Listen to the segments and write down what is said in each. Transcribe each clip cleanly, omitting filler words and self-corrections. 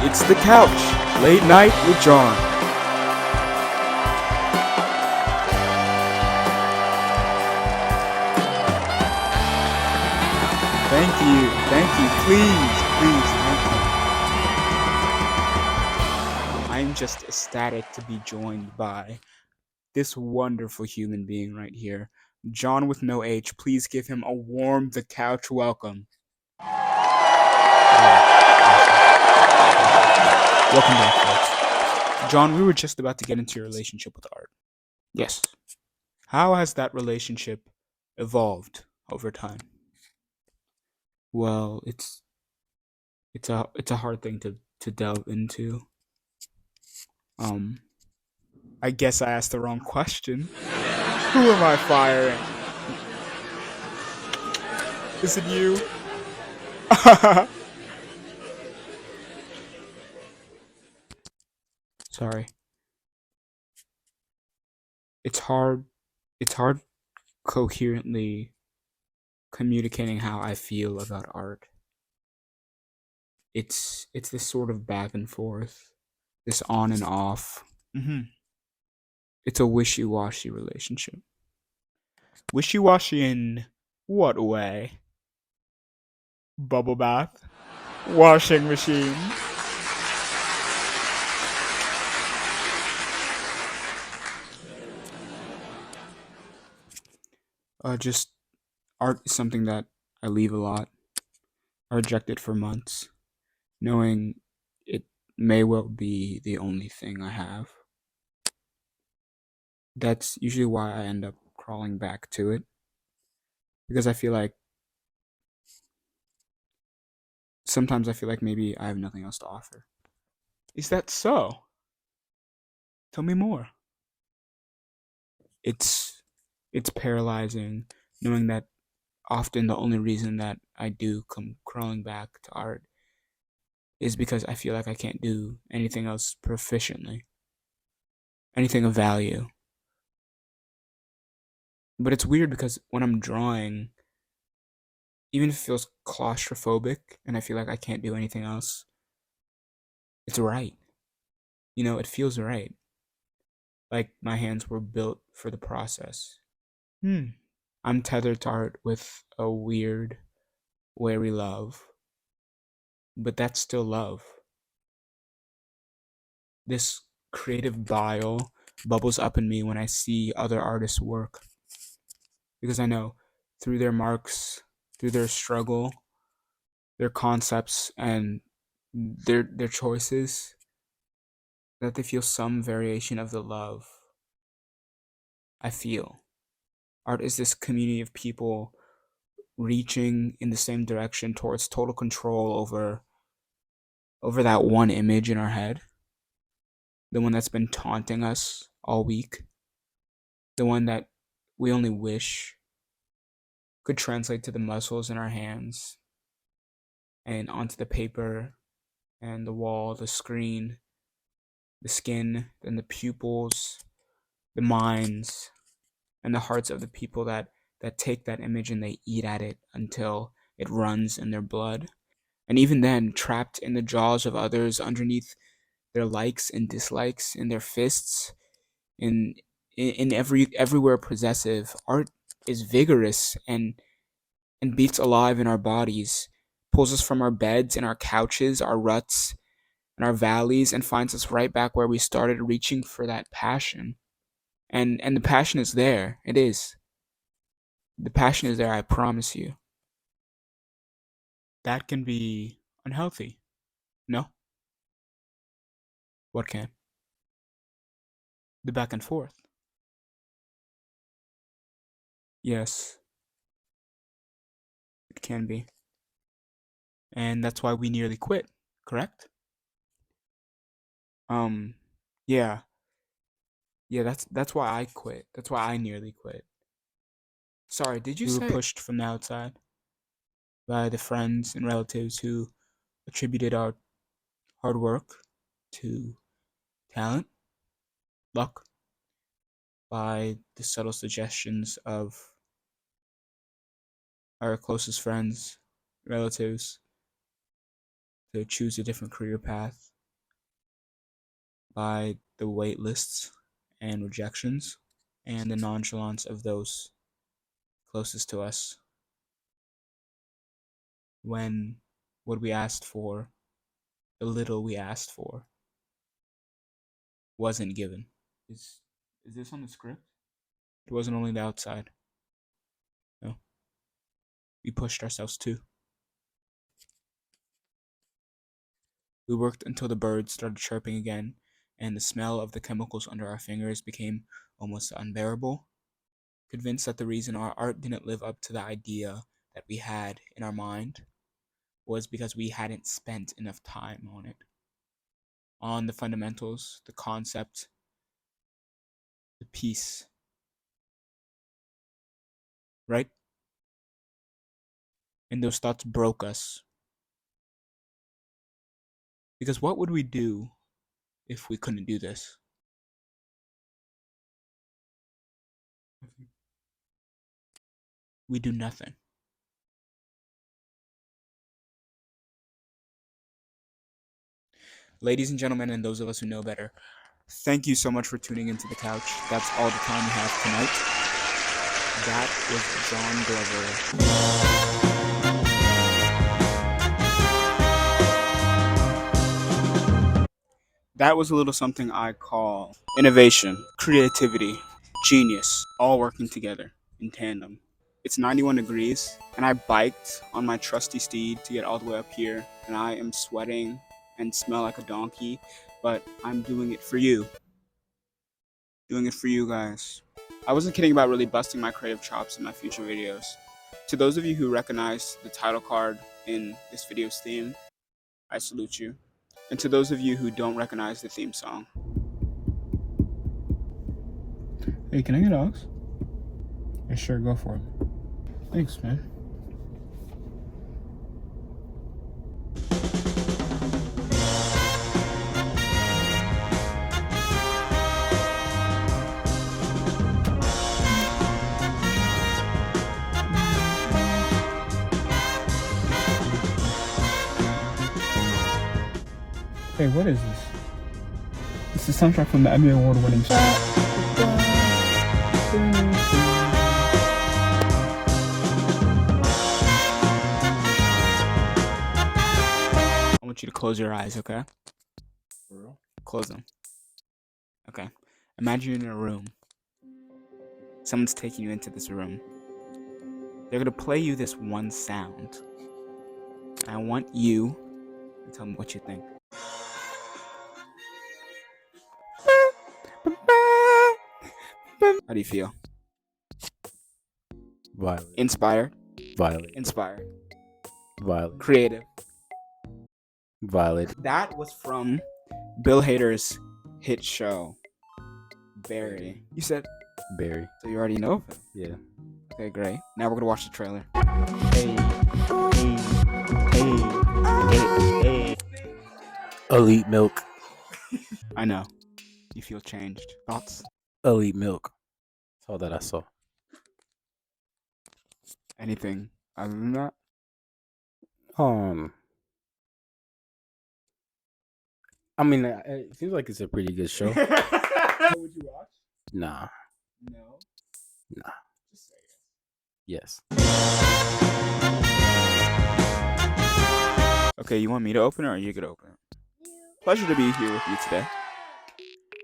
It's The Couch, Late Night with John. Thank you, please, thank you. I'm just ecstatic to be joined by this wonderful human being right here. John with no H, please give him a warm The Couch welcome. Welcome back, folks. John, we were just about to get into your relationship with art. Yes. How has that relationship evolved over time? Well, it's a hard thing to delve into. I guess I asked the wrong question. Who am I firing? Is it you? Sorry. It's hard coherently communicating how I feel about art. It's this sort of back and forth, this on and off. Mm-hmm. It's a wishy-washy relationship. Wishy-washy in what way? Bubble bath? Washing machine? Just art is something that I leave a lot. I reject it for months, knowing it may well be the only thing I have. That's usually why I end up crawling back to it, because sometimes I feel like maybe I have nothing else to offer. Is that so? Tell me more. It's paralyzing knowing that often the only reason that I do come crawling back to art is because I feel like I can't do anything else proficiently, anything of value. But it's weird because when I'm drawing, even if it feels claustrophobic and I feel like I can't do anything else, it's right. It feels right. Like my hands were built for the process. Hmm. I'm tethered to art with a weird, wary love, but that's still love. This creative bile bubbles up in me when I see other artists' work, because I know through their marks, through their struggle, their concepts, and their choices, that they feel some variation of the love I feel. Art is this community of people reaching in the same direction towards total control over that one image in our head, the one that's been taunting us all week, the one that we only wish could translate to the muscles in our hands and onto the paper and the wall, the screen, the skin, and the pupils, the minds, and the hearts of the people that take that image and they eat at it until it runs in their blood. And even then, trapped in the jaws of others, underneath their likes and dislikes, in their fists, in everywhere possessive, art is vigorous and beats alive in our bodies, pulls us from our beds and our couches, our ruts and our valleys, and finds us right back where we started, reaching for that passion. And the passion is there. It is. The passion is there, I promise you. That can be unhealthy. No? What can? The back and forth. Yes, it can be. And that's why we nearly quit, correct? Um, yeah, yeah. That's why I quit. That's why I nearly quit. Sorry, did you We were say? pushed from the outside by the friends and relatives who attributed our hard work to talent, luck, by the subtle suggestions of our closest friends, relatives, to choose a different career path, by the wait lists and rejections and the nonchalance of those closest to us when what we asked for, the little we asked for, wasn't given. Is this on the script? It wasn't only the outside. No. We pushed ourselves too. We worked until the birds started chirping again, and the smell of the chemicals under our fingers became almost unbearable. Convinced that the reason our art didn't live up to the idea that we had in our mind was because we hadn't spent enough time on it. On the fundamentals, the concept, the piece. Right? And those thoughts broke us. Because what would we do if we couldn't do this? We do nothing. Ladies and gentlemen, and those of us who know better, thank you so much for tuning into the couch. That's all the time we have tonight. That was John Glover. That was a little something I call innovation, creativity, genius, all working together in tandem. It's 91 degrees, and I biked on my trusty steed to get all the way up here, and I am sweating and smell like a donkey, but I'm doing it for you. Doing it for you guys. I wasn't kidding about really busting my creative chops in my future videos. To those of you who recognize the title card in this video's theme, I salute you. And to those of you who don't recognize the theme song. Hey, can I get dogs? Yeah, sure, go for it. Thanks, man. Hey, what is this? It's the soundtrack from the Emmy Award-winning song. I want you to close your eyes, okay? For real? Close them. Okay. Imagine you're in a room. Someone's taking you into this room. They're gonna play you this one sound. And I want you to tell me what you think. How do you feel? Violent. Inspired? Violent. Inspired. Violent. Creative. Violent. That was from Bill Hader's hit show, Barry. You said Barry. So you already know of him? Yeah. Okay, great. Now we're gonna watch the trailer. Hey. Elite milk. I know. You feel changed. Thoughts? Elite milk. That's all that I saw. Anything other than that? I mean, it seems like it's a pretty good show. Would you watch? Nah. No. Nah. Just say Yes. Okay, you want me to open it or you could open it? Pleasure to be here with you today.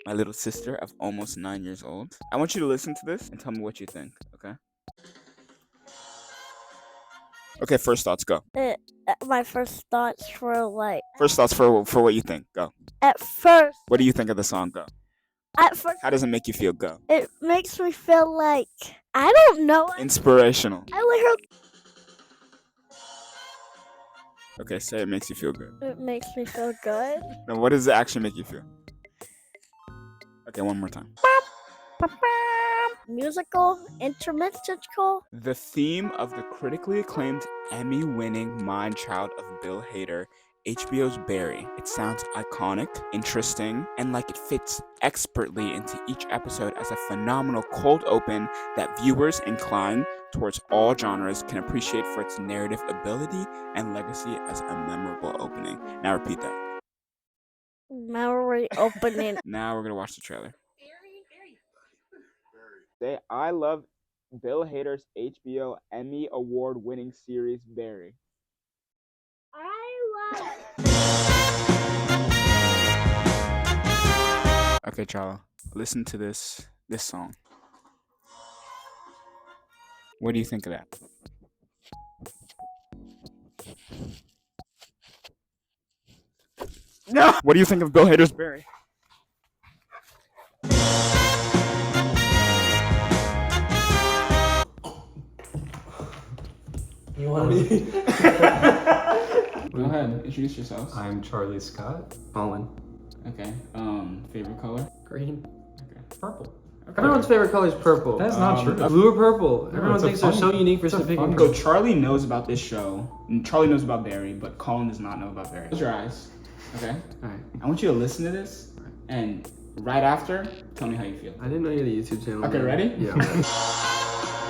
My little sister of almost 9 years old. I want you to listen to this and tell me what you think, okay? Okay, first thoughts, go. My first thoughts were like... First thoughts for what you think, go. At first... What do you think of the song, go? At first... How does it make you feel, go? It makes me feel like... I don't know. Inspirational. I only heard... Okay, say it makes you feel good. It makes me feel good. Now, what does it actually make you feel? Okay, one more time. Musical, instrumental. The theme of the critically acclaimed Emmy-winning mind child of Bill Hader, HBO's Barry. It sounds iconic, interesting, and like it fits expertly into each episode as a phenomenal cold open that viewers inclined towards all genres can appreciate for its narrative ability and legacy as a memorable opening. Now repeat that. Memory opening. Now we're gonna watch the trailer. Say, I love Bill Hader's HBO Emmy award-winning series Barry. Okay, Chala, listen to this song. What do you think of that? No! What do you think of Bill Hader's Barry? You want me? Go ahead, introduce yourselves. I'm Charlie Scott. Colin. Okay, favorite color? Green. Okay. Purple. Okay. Everyone's favorite color is purple. That's not true. Blue or purple. No, Everyone it's a thinks they're fun- so unique for it's a picking fun So purple. Charlie knows about this show, and Charlie knows about Barry, but Colin does not know about Barry. Close your eyes, okay? Alright. I want you to listen to this, and right after, tell me how you feel. I didn't know you had a YouTube channel. Okay, man. ready? Yeah.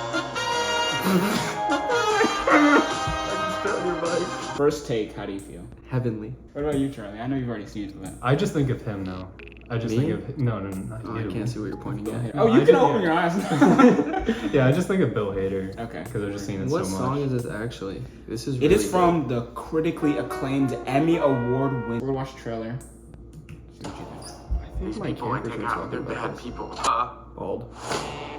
First take, how do you feel? Heavenly. What about you, Charlie? I know you've already seen it, but I just think of him now. I just Me? think of no, not Oh, you. I can't see what you're pointing go ahead. at. No, Oh, you I can just- open yeah. your eyes. Yeah, I just think of Bill Hader. Okay. Because I've just seen it What so song much. is this actually? This is It really is from the critically acclaimed Emmy award winner. We're gonna watch the trailer. See what you think. These people acting out, they're bad people. Bald.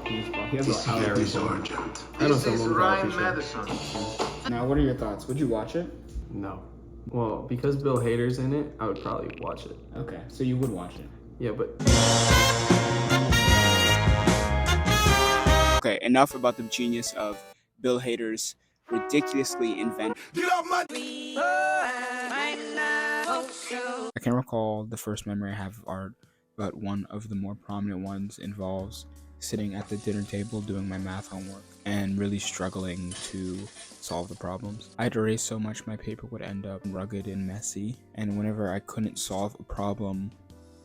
He has a Very Sergeant. I don't This know is someone Ryan without Madison. Now, what are your thoughts? Would you watch it? No. Well, because Bill Hader's in it, I would probably watch it. Okay, so you would watch it. Yeah, but Okay, enough about the genius of Bill Hader's ridiculously invented. I can recall the first memory I have of art, but one of the more prominent ones involves sitting at the dinner table doing my math homework and really struggling to solve the problems. I'd erase so much my paper would end up rugged and messy, and whenever I couldn't solve a problem,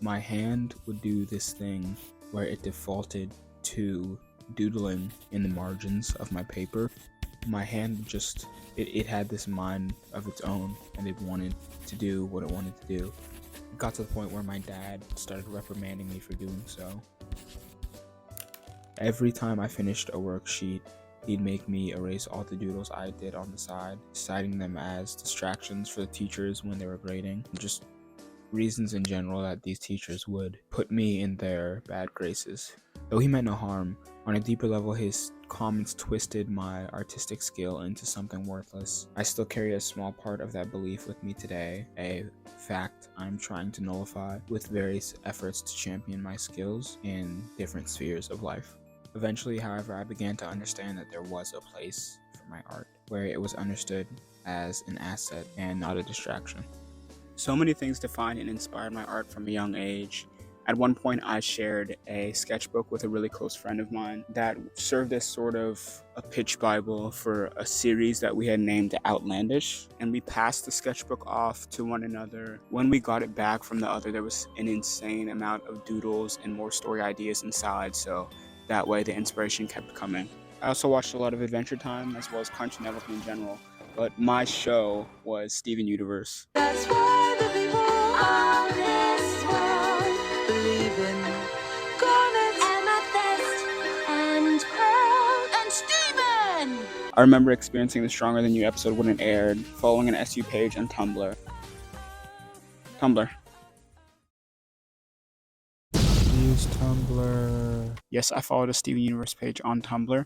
my hand would do this thing where it defaulted to doodling in the margins of my paper. My hand just, it had this mind of its own, and it wanted to do what it wanted to do. It got to the point where my dad started reprimanding me for doing so. Every time I finished a worksheet, he'd make me erase all the doodles I did on the side, citing them as distractions for the teachers when they were grading. Just reasons in general that these teachers would put me in their bad graces. Though he meant no harm, on a deeper level his comments twisted my artistic skill into something worthless. I still carry a small part of that belief with me today, a fact I'm trying to nullify with various efforts to champion my skills in different spheres of life. Eventually, however, I began to understand that there was a place for my art, where it was understood as an asset and not a distraction. So many things defined and inspired my art from a young age. At one point, I shared a sketchbook with a really close friend of mine that served as sort of a pitch bible for a series that we had named Outlandish, and we passed the sketchbook off to one another. When we got it back from the other, there was an insane amount of doodles and more story ideas inside, so that way the inspiration kept coming. I also watched a lot of Adventure Time as well as Cartoon Network in general, but my show was Steven Universe. That's why the people on this world believe in Garnet, Amethyst, and Pearl, and Steven! I remember experiencing the Stronger Than You episode when it aired, following an SU page on Tumblr. Use Tumblr. Yes, I followed a Steven Universe page on Tumblr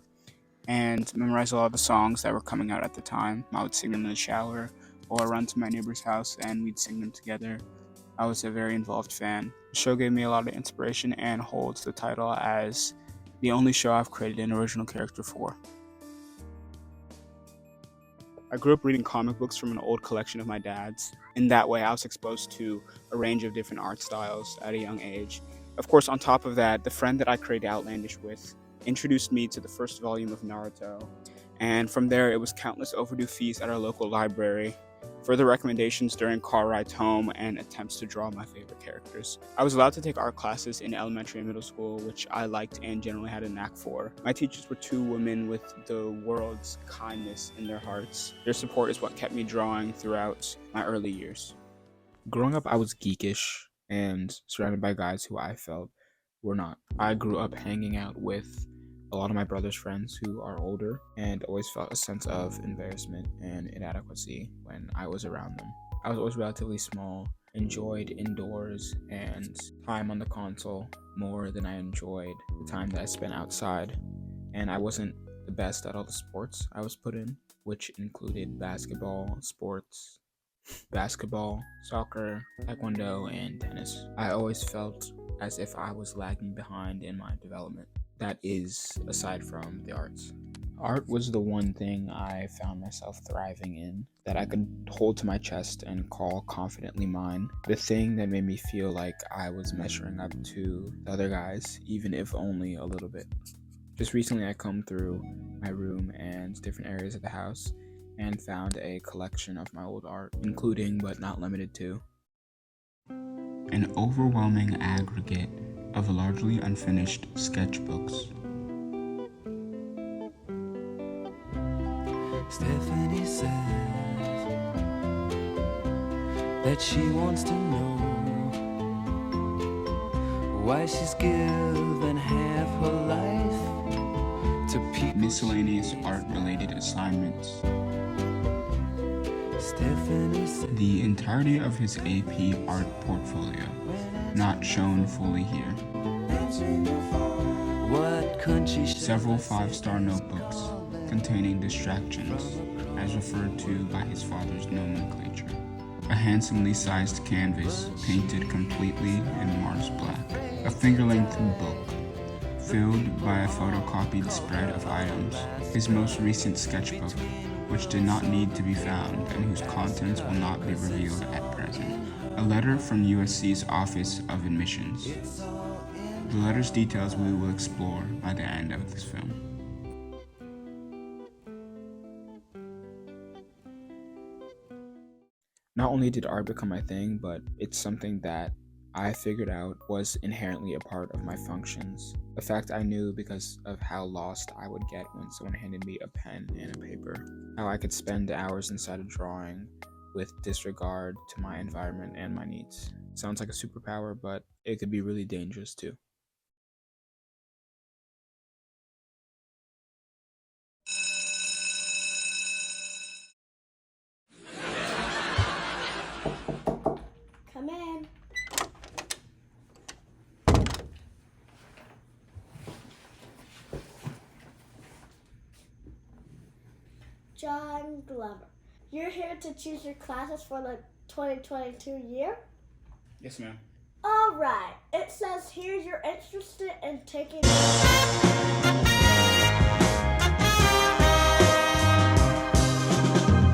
and memorized a lot of the songs that were coming out at the time. I would sing them in the shower or run to my neighbor's house and we'd sing them together. I was a very involved fan. The show gave me a lot of inspiration and holds the title as the only show I've created an original character for. I grew up reading comic books from an old collection of my dad's. In that way, I was exposed to a range of different art styles at a young age. Of course, on top of that, the friend that I created Outlandish with introduced me to the first volume of Naruto. And from there, it was countless overdue fees at our local library, further recommendations during car rides home, and attempts to draw my favorite characters. I was allowed to take art classes in elementary and middle school, which I liked and generally had a knack for. My teachers were two women with the world's kindness in their hearts. Their support is what kept me drawing throughout my early years. Growing up, I was geekish. and surrounded by guys who I felt were not. I grew up hanging out with a lot of my brother's friends who are older and always felt a sense of embarrassment and inadequacy when I was around them. I was always relatively small, enjoyed indoors and time on the console more than I enjoyed the time that I spent outside, and I wasn't the best at all the sports I was put in, which included basketball, soccer, taekwondo, and tennis. I always felt as if I was lagging behind in my development. That is, aside from the arts. Art was the one thing I found myself thriving in, that I could hold to my chest and call confidently mine. The thing that made me feel like I was measuring up to the other guys, even if only a little bit. Just recently I combed through my room and different areas of the house and found a collection of my old art, including but not limited to an overwhelming aggregate of largely unfinished sketchbooks. Stephanie says that she wants to know why she's given half her life to people. Miscellaneous art-related assignments. Stephanie says The entirety of his AP art portfolio, not shown fully here. what country should Several five-star notebooks containing distractions, as referred to by his father's nomenclature. A handsomely sized canvas painted completely in Mars black. A finger-length book filled by a photocopied spread of items. His most recent sketchbook, which did not need to be found and whose contents will not be revealed at present. A letter from USC's Office of Admissions. The letter's details we will explore by the end of this film. Not only did art become my thing, but it's something that I figured out was inherently a part of my functions. A fact I knew because of how lost I would get when someone handed me a pen and a paper. How I could spend hours inside a drawing with disregard to my environment and my needs. Sounds like a superpower, but it could be really dangerous too. Come in. John Glover, you're here to choose your classes for the 2022 year? Yes, ma'am. All right. It says here you're interested in taking...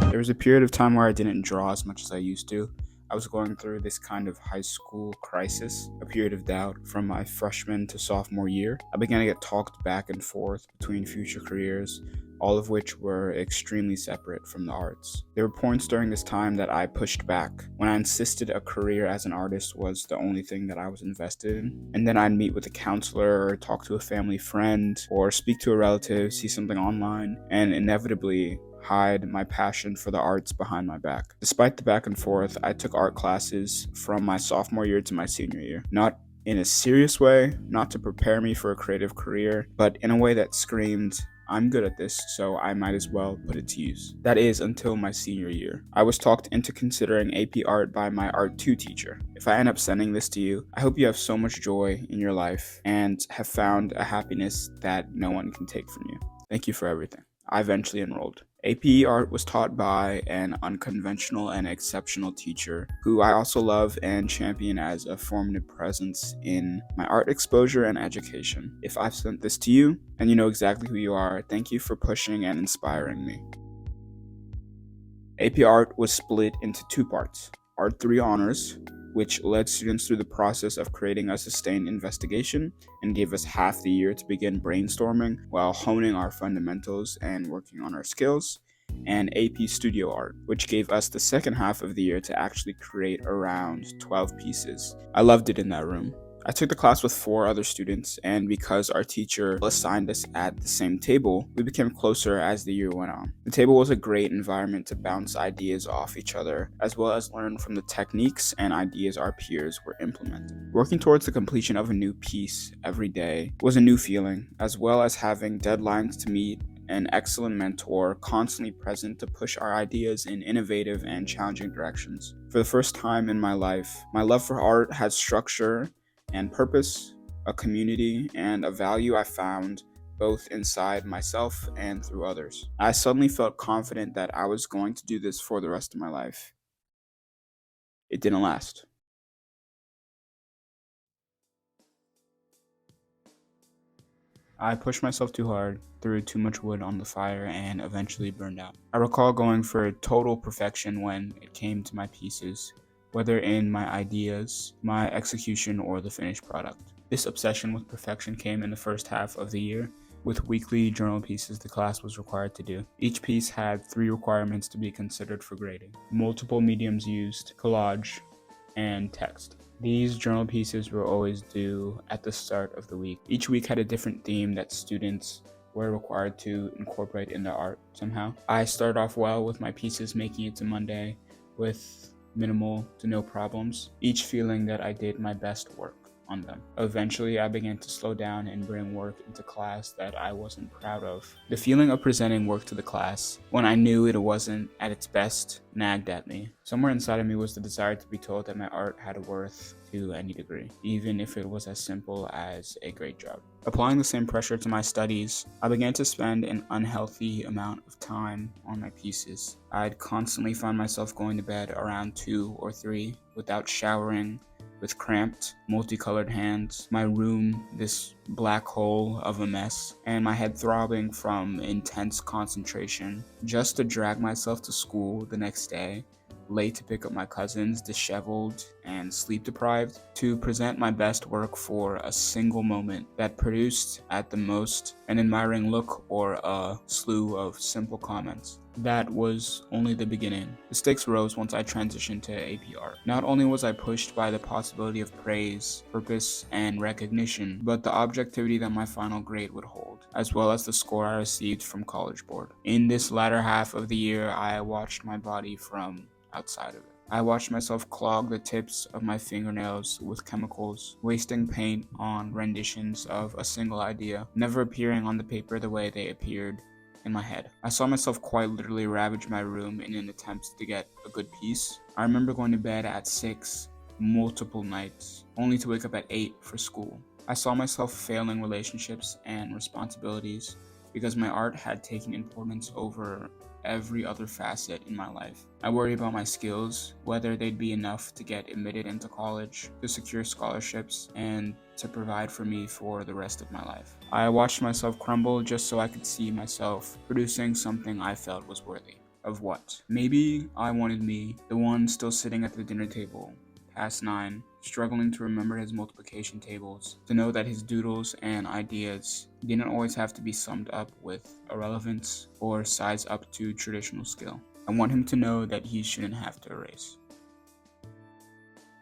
There was a period of time where I didn't draw as much as I used to. I was going through this kind of high school crisis, a period of doubt from my freshman to sophomore year. I began to get talked back and forth between future careers, all of which were extremely separate from the arts. There were points during this time that I pushed back, when I insisted a career as an artist was the only thing that I was invested in. And then I'd meet with a counselor, or talk to a family friend, or speak to a relative, see something online, and inevitably hide my passion for the arts behind my back. Despite the back and forth, I took art classes from my sophomore year to my senior year. Not in a serious way, not to prepare me for a creative career, but in a way that screamed, I'm good at this, so I might as well put it to use. That is, until my senior year. I was talked into considering AP Art by my Art 2 teacher. If I end up sending this to you, I hope you have so much joy in your life and have found a happiness that no one can take from you. Thank you for everything. I eventually enrolled. AP Art was taught by an unconventional and exceptional teacher who I also love and champion as a formative presence in my art exposure and education. If I've sent this to you and you know exactly who you are, thank you for pushing and inspiring me. AP Art was split into two parts. Art 3 Honors, which led students through the process of creating a sustained investigation and gave us half the year to begin brainstorming while honing our fundamentals and working on our skills, and AP Studio Art, which gave us the second half of the year to actually create around 12 pieces. I loved it in that room. I took the class with 4 other students, and because our teacher assigned us at the same table, we became closer as the year went on. The table was a great environment to bounce ideas off each other, as well as learn from the techniques and ideas our peers were implementing. Working towards the completion of a new piece every day was a new feeling, as well as having deadlines to meet, an excellent mentor constantly present to push our ideas in innovative and challenging directions. For the first time in my life, my love for art had structure and purpose, a community, and a value I found both inside myself and through others. I suddenly felt confident that I was going to do this for the rest of my life. It didn't last. I pushed myself too hard, threw too much wood on the fire, and eventually burned out. I recall going for total perfection when it came to my pieces, whether in my ideas, my execution, or the finished product. This obsession with perfection came in the first half of the year, with weekly journal pieces the class was required to do. Each piece had 3 requirements to be considered for grading: multiple mediums used, collage, and text. These journal pieces were always due at the start of the week. Each week had a different theme that students were required to incorporate in their art somehow. I started off well with my pieces making it to Monday with minimal to no problems, each feeling that I did my best work on them. Eventually, I began to slow down and bring work into class that I wasn't proud of. The feeling of presenting work to the class, when I knew it wasn't at its best, nagged at me. Somewhere inside of me was the desire to be told that my art had a worth to any degree, even if it was as simple as a great job. Applying the same pressure to my studies, I began to spend an unhealthy amount of time on my pieces. I'd constantly find myself going to bed around 2 or 3 without showering, with cramped, multicolored hands, my room this black hole of a mess, and my head throbbing from intense concentration, just to drag myself to school the next day, late to pick up my cousins, disheveled and sleep deprived, to present my best work for a single moment that produced at the most an admiring look or a slew of simple comments. That was only the beginning. The stakes rose once I transitioned to AP art. Not only was I pushed by the possibility of praise, purpose, and recognition, but the objectivity that my final grade would hold, as well as the score I received from College Board. In this latter half of the year, I watched my body from outside of it. I watched myself clog the tips of my fingernails with chemicals, wasting paint on renditions of a single idea, never appearing on the paper the way they appeared in my head. I saw myself quite literally ravage my room in an attempt to get a good piece. I remember going to bed at 6 multiple nights, only to wake up at 8 for school. I saw myself failing relationships and responsibilities because my art had taken importance over every other facet in my life. I worried about my skills, whether they'd be enough to get admitted into college, to secure scholarships, and to provide for me for the rest of my life. I watched myself crumble just so I could see myself producing something I felt was worthy. Of what? Maybe I wanted me, the one still sitting at the dinner table, past 9, struggling to remember his multiplication tables, to know that his doodles and ideas didn't always have to be summed up with irrelevance or size up to traditional skill. I want him to know that he shouldn't have to erase.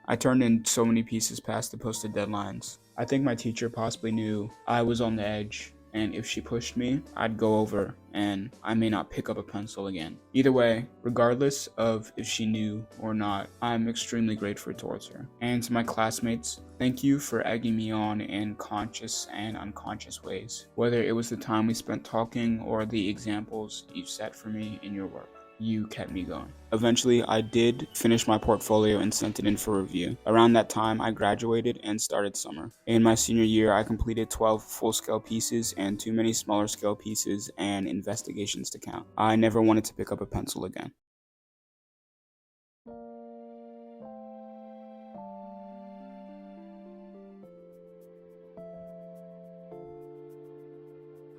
I turned in so many pieces past the posted deadlines. I think my teacher possibly knew I was on the edge, and if she pushed me, I'd go over and I may not pick up a pencil again. Either way, regardless of if she knew or not, I'm extremely grateful towards her. And to my classmates, thank you for egging me on in conscious and unconscious ways, whether it was the time we spent talking or the examples you set for me in your work. You kept me going. Eventually, I did finish my portfolio and sent it in for review. Around that time, I graduated and started summer. In my senior year, I completed 12 full-scale pieces and too many smaller-scale pieces and investigations to count. I never wanted to pick up a pencil again.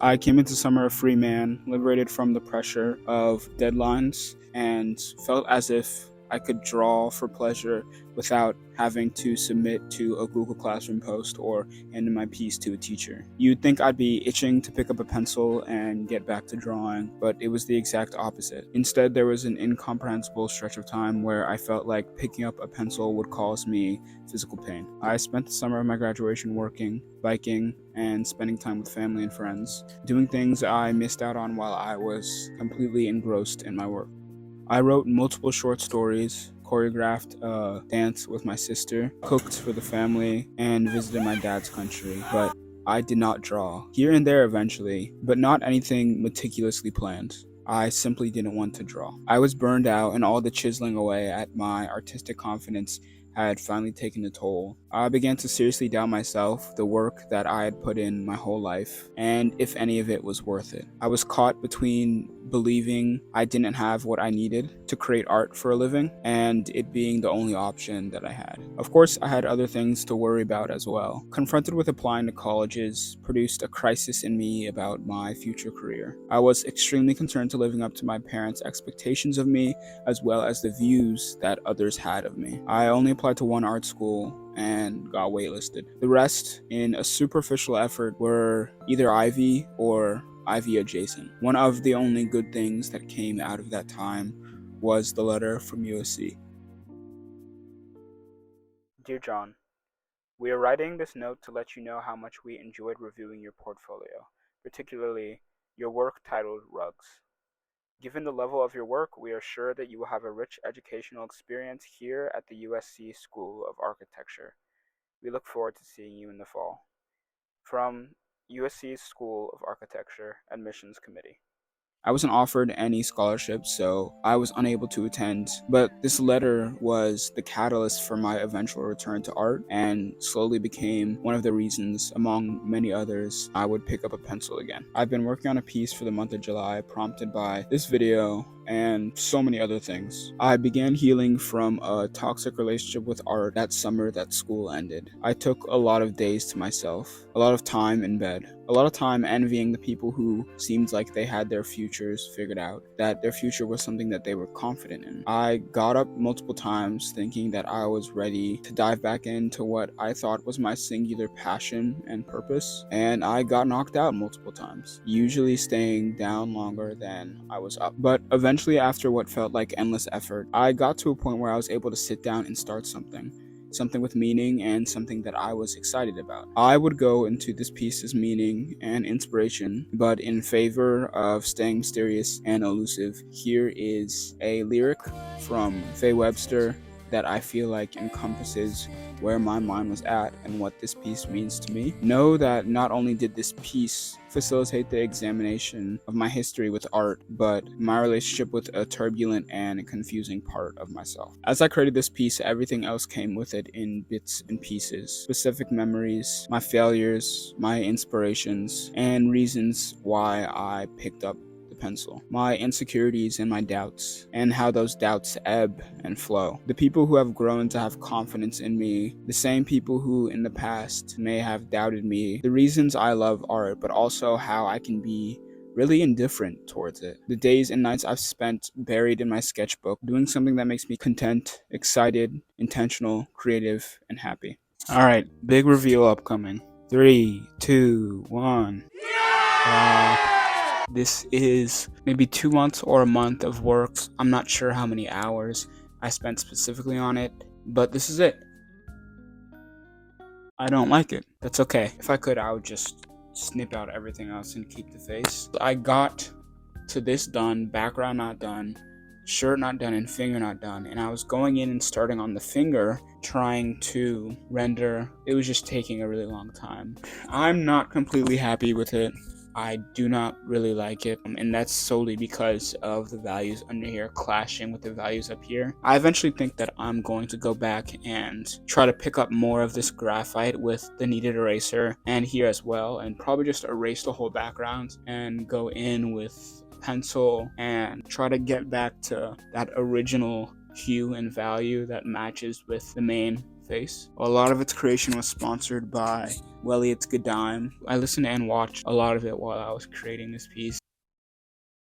I came into summer a free man, liberated from the pressure of deadlines, and felt as if I could draw for pleasure without having to submit to a Google Classroom post or hand in my piece to a teacher. You'd think I'd be itching to pick up a pencil and get back to drawing, but it was the exact opposite. Instead, there was an incomprehensible stretch of time where I felt like picking up a pencil would cause me physical pain. I spent the summer of my graduation working, biking, and spending time with family and friends, doing things I missed out on while I was completely engrossed in my work. I wrote multiple short stories, choreographed a dance with my sister, cooked for the family, and visited my dad's country, but I did not draw. Here and there eventually, but not anything meticulously planned. I simply didn't want to draw. I was burned out, and all the chiseling away at my artistic confidence had finally taken a toll. I began to seriously doubt myself, the work that I had put in my whole life, and if any of it was worth it. I was caught between believing I didn't have what I needed to create art for a living, and it being the only option that I had. Of course, I had other things to worry about as well. Confronted with applying to colleges produced a crisis in me about my future career. I was extremely concerned to living up to my parents' expectations of me, as well as the views that others had of me. I only applied to one art school and got waitlisted. The rest, in a superficial effort, were either aivi or aivi adjacent. One of the only good things that came out of that time was the letter from USC. Dear John, we are writing this note to let you know how much we enjoyed reviewing your portfolio, particularly your work titled Rugs. Given the level of your work, we are sure that you will have a rich educational experience here at the USC School of Architecture. We look forward to seeing you in the fall. From USC's School of Architecture Admissions Committee. I wasn't offered any scholarships, so I was unable to attend, but this letter was the catalyst for my eventual return to art and slowly became one of the reasons, among many others, I would pick up a pencil again. I've been working on a piece for the month of July, prompted by this video and so many other things. I began healing from a toxic relationship with art that summer that school ended. I took a lot of days to myself, a lot of time in bed, a lot of time envying the people who seemed like they had their futures figured out, that their future was something that they were confident in. I got up multiple times thinking that I was ready to dive back into what I thought was my singular passion and purpose, and I got knocked out multiple times, usually staying down longer than I was up. But eventually, after what felt like endless effort, I got to a point where I was able to sit down and start something with meaning and something that I was excited about. I would go into this piece's meaning and inspiration, but in favor of staying mysterious and elusive, here is a lyric from Faye Webster that I feel like encompasses where my mind was at and what this piece means to me. Know that not only did this piece facilitate the examination of my history with art, but my relationship with a turbulent and confusing part of myself. As I created this piece, everything else came with it in bits and pieces. Specific memories, my failures, my inspirations, and reasons why I picked up pencil, my insecurities and my doubts, and how those doubts ebb and flow. The people who have grown to have confidence in me, the same people who in the past may have doubted me, the reasons I love art, but also how I can be really indifferent towards it. The days and nights I've spent buried in my sketchbook, doing something that makes me content, excited, intentional, creative, and happy. Alright, big reveal upcoming. 3, 2, 1. This is maybe 2 months or a month of work. I'm not sure how many hours I spent specifically on it, but this is it. I don't like it. That's okay. If I could, I would just snip out everything else and keep the face. I got to this done, background not done, shirt not done, and finger not done. And I was going in and starting on the finger, trying to render. It was just taking a really long time. I'm not completely happy with it. I do not really like it, and that's solely because of the values under here clashing with the values up here. I eventually think that I'm going to go back and try to pick up more of this graphite with the kneaded eraser and here as well, and probably just erase the whole background and go in with pencil and try to get back to that original hue and value that matches with the main face. A lot of its creation was sponsored by Elliot's G.O.M.D. I listened and watched a lot of it while I was creating this piece.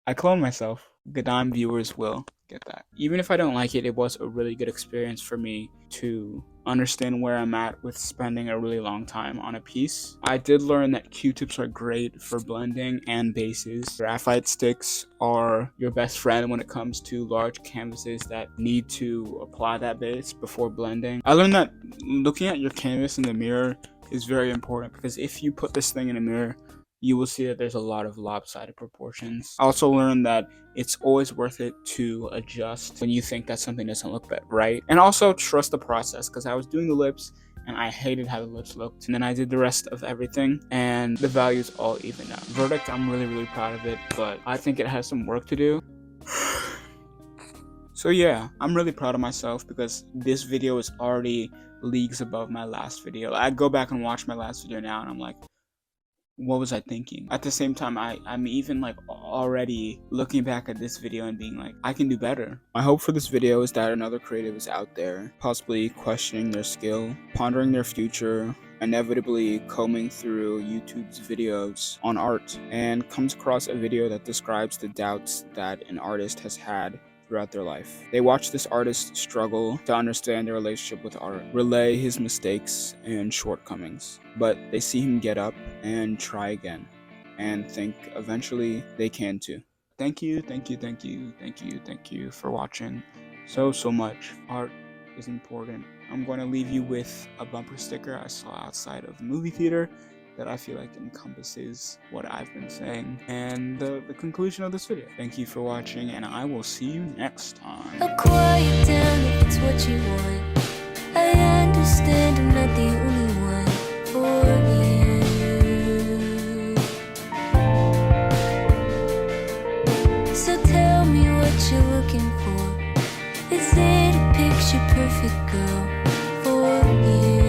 I cloned myself. G.O.M.D viewers will get that. Even if I don't like it, it was a really good experience for me to understand where I'm at with spending a really long time on a piece. I did learn that Q-tips are great for blending and bases. Graphite sticks are your best friend when it comes to large canvases that need to apply that base before blending. I learned that looking at your canvas in the mirror is very important, because if you put this thing in a mirror, you will see that there's a lot of lopsided proportions. I also learned that it's always worth it to adjust when you think that something doesn't look right. And also trust the process, because I was doing the lips and I hated how the lips looked. And then I did the rest of everything and the values all even out. Verdict, I'm really proud of it, but I think it has some work to do. So yeah, I'm really proud of myself because this video is already leagues above my last video. I go back and watch my last video now and I'm like, what was I thinking? At the same time, I'm even like already looking back at this video and being like, I can do better. My hope for this video is that another creative is out there, possibly questioning their skill, pondering their future, inevitably combing through YouTube's videos on art, and comes across a video that describes the doubts that an artist has had throughout their life. They watch this artist struggle to understand their relationship with art, relay his mistakes and shortcomings, but they see him get up and try again, and think eventually they can too. Thank you for watching so much. Art is important. I'm going to leave you with a bumper sticker I saw outside of the movie theater that I feel like encompasses what I've been saying and the conclusion of this video. Thank you for watching, and I will see you next time. I'll quiet down if it's what you want. I understand I'm not the only one for you. So tell me what you're looking for. Is it a picture perfect girl for you?